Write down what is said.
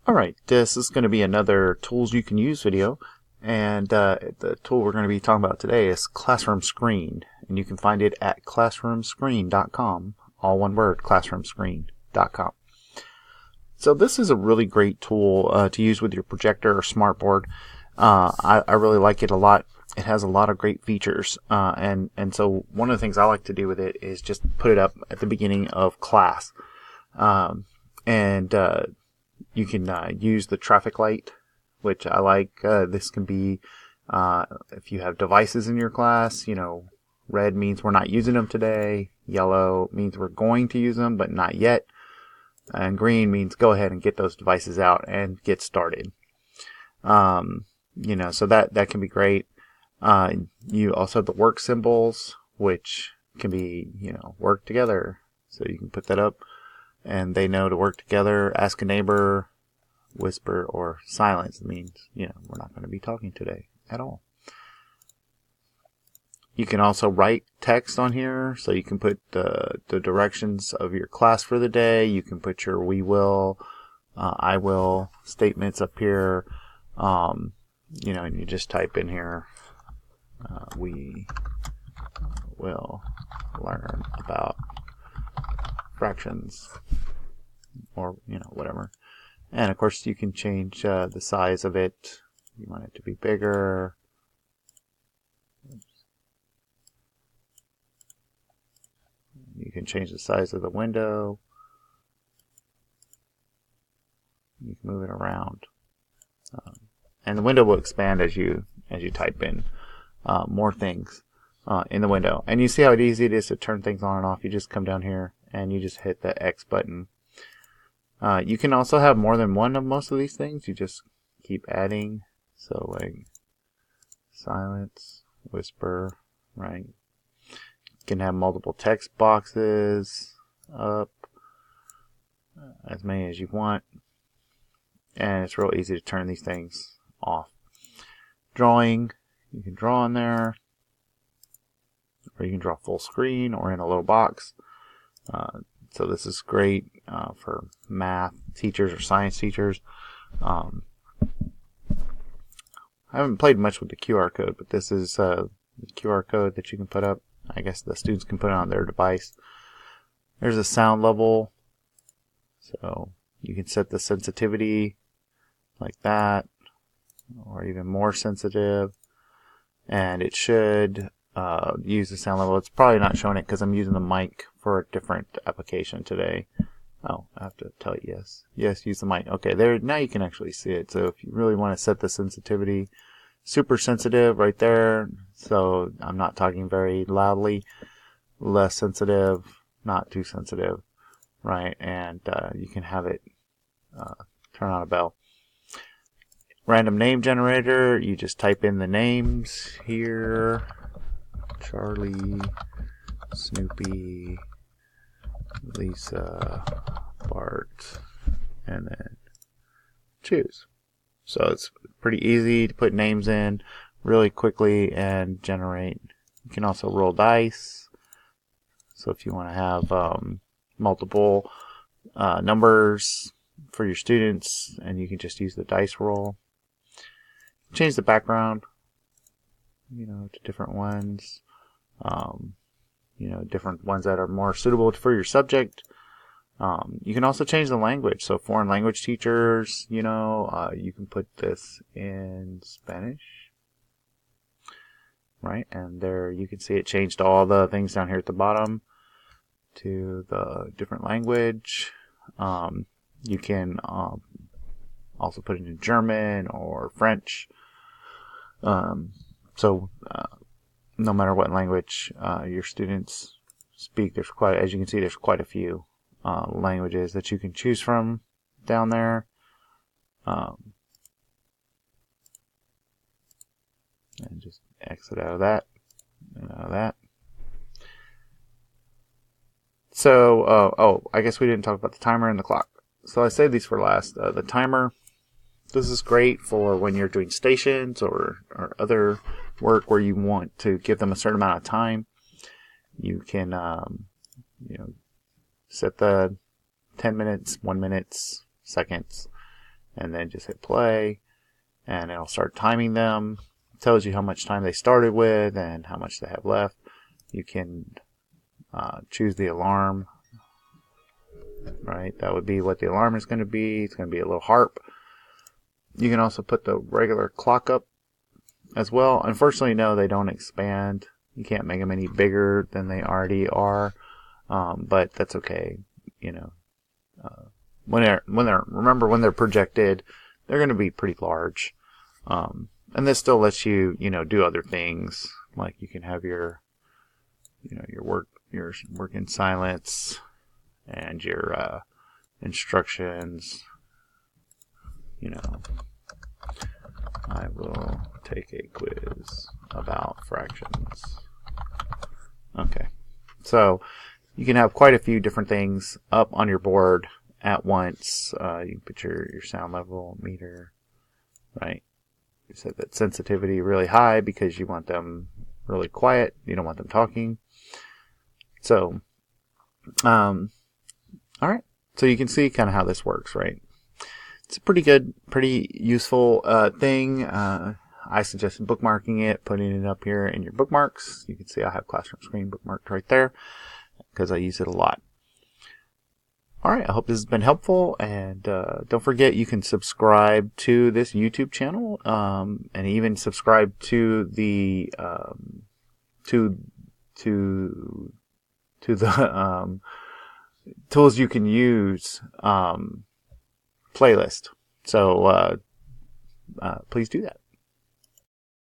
Alright, this is going to be another tools you can use video, and the tool we're going to be talking about today is ClassroomScreen, and you can find it at classroomscreen.com, all one word, classroomscreen.com. So this is a really great tool to use with your projector or smartboard. I really like it a lot. It has a lot of great features, and so one of the things I like to do with it is just put it up at the beginning of class, and you can use the traffic light, which I like. This can be if you have devices in your class. Red means we're not using them today. Yellow means we're going to use them, but not yet. And green means go ahead and get those devices out and get started. So that can be great. You also have the work symbols, which can be, work together. So you can put that up and they know to work together. Ask a neighbor, whisper, or silence. It means, we're not going to be talking today at all. You can also write text on here, so you can put the directions of your class for the day. You can put your we will, I will statements up here. And you just type in here, we will learn about fractions, or whatever. And of course you can change the size of it. You want it to be bigger. You can change the size of the window. You can move it around, and the window will expand as you type in more things in the window. And you see how easy it is to turn things on and off. You just come down here and you just hit the X button. You can also have more than one of most of these things. You just keep adding. So like silence, whisper, right? You can have multiple text boxes up, as many as you want. And it's real easy to turn these things off. Drawing, you can draw in there, or you can draw full screen or in a little box. So this is great for math teachers or science teachers. I haven't played much with the QR code, but this is the QR code that you can put up. I guess the students can put it on their device. There's a sound level, so you can set the sensitivity like that, or even more sensitive, and it should use the sound level. It's probably not showing it because I'm using the mic for a different application today. Oh, I have to tell you yes, use the mic. Okay, there, now you can actually see it. So if you really want to set the sensitivity, super sensitive right there, so I'm not talking very loudly. Less sensitive, not too sensitive, right? And you can have it turn on a bell. Random name generator, you just type in the names here: Charlie, Snoopy, Lisa, Bart, and then choose. So it's pretty easy to put names in really quickly and generate. You can also roll dice. So if you want to have multiple numbers for your students, and you can just use the dice roll. Change the background, to different ones. Different ones that are more suitable for your subject. You can also change the language. So foreign language teachers, you can put this in Spanish, right? And there you can see it changed all the things down here at the bottom to the different language. You can also put it in German or French. So no matter what language your students speak, as you can see, there's quite a few languages that you can choose from down there. And just exit out of that and out of that. So, I guess we didn't talk about the timer and the clock. So I saved these for last. The timer, this is great for when you're doing stations or other work where you want to give them a certain amount of time. You can, set the 10 minutes, 1 minute, seconds, and then just hit play, and it'll start timing them. It tells you how much time they started with and how much they have left. You can choose the alarm, right? That would be what the alarm is going to be. It's going to be a little harp. You can also put the regular clock up as well. Unfortunately, no, they don't expand. You can't make them any bigger than they already are, but that's okay. You know, when they're projected, they're going to be pretty large. And this still lets you, do other things, like you can have your work in silence, and your instructions. I will take a quiz about fractions. Okay, so you can have quite a few different things up on your board at once. You can put your sound level meter, right? You set that sensitivity really high because you want them really quiet. You don't want them talking. So, all right. So you can see kind of how this works, right? It's a pretty useful thing. I suggest bookmarking it, putting it up here in your bookmarks. You can see I have ClassroomScreen bookmarked right there because I use it a lot. All right, I hope this has been helpful, and don't forget you can subscribe to this YouTube channel, and even subscribe to the to the tools you can use playlist. So please do that.